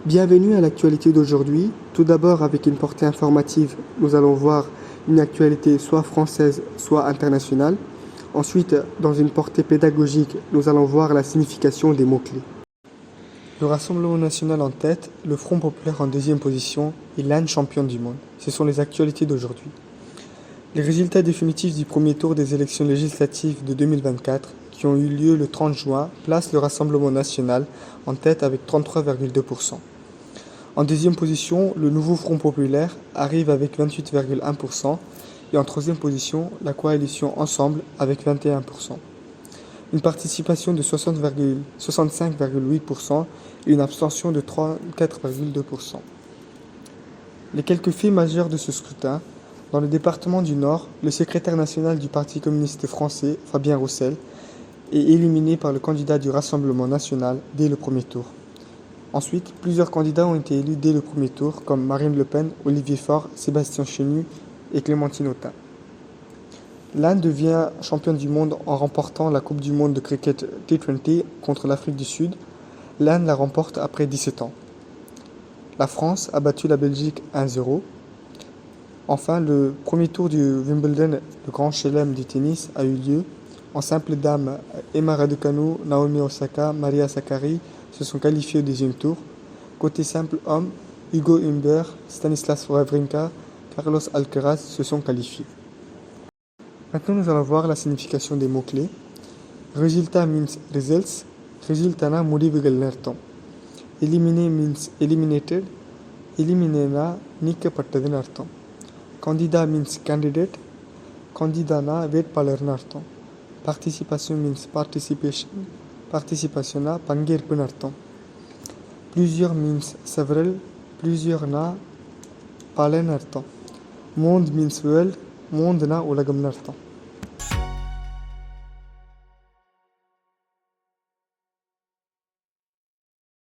Bienvenue à l'actualité d'aujourd'hui. Tout d'abord, avec une portée informative, nous allons voir une actualité soit française, soit internationale. Ensuite, dans une portée pédagogique, nous allons voir la signification des mots-clés. Le Rassemblement national en tête, le Front populaire en deuxième position et l'Inde championne du monde. Ce sont les actualités d'aujourd'hui. Les résultats définitifs du premier tour des élections législatives de 2024, qui ont eu lieu le 30 juin, placent le Rassemblement national en tête avec 33,2%. En deuxième position, le nouveau Front populaire arrive avec 28,1% et en troisième position, la coalition Ensemble avec 21%. Une participation de 65,8% et une abstention de 34,2%. Les quelques faits majeurs de ce scrutin. Dans le département du Nord, le secrétaire national du Parti communiste français, Fabien Roussel, est éliminé par le candidat du Rassemblement national dès le premier tour. Ensuite, plusieurs candidats ont été élus dès le premier tour, comme Marine Le Pen, Olivier Faure, Sébastien Chenu et Clémentine Autain. L'Inde devient championne du monde en remportant la Coupe du monde de cricket T20 contre l'Afrique du Sud. L'Inde la remporte après 17 ans. La France a battu la Belgique 1-0. Enfin, le premier tour du Wimbledon, le grand chelem du tennis, a eu lieu. En simple dame, Emma Raducanu, Naomi Osaka, Maria Sakkari se sont qualifiés au deuxième tour. Côté simple homme, Hugo Humbert, Stanislas Wawrinka, Carlos Alcaraz se sont qualifiés. Maintenant, nous allons voir la signification des mots-clés. Résultat means results. Résultana முடிவுகள் அர்த்தம். Eliminer means eliminated. Eliminena நீக்கப்பட்டதுன்னு அர்த்தம். Candidat means candidate. Candidana வேட்பாளர்னு அர்த்தம். Participation means participation. Participationna பங்கேற்புன்னு அர்த்தம். Plusieurs means several. Plusieursனா பலன்னு அர்த்தம். Monde means world. Mondena உலகம்னு அர்த்தம்.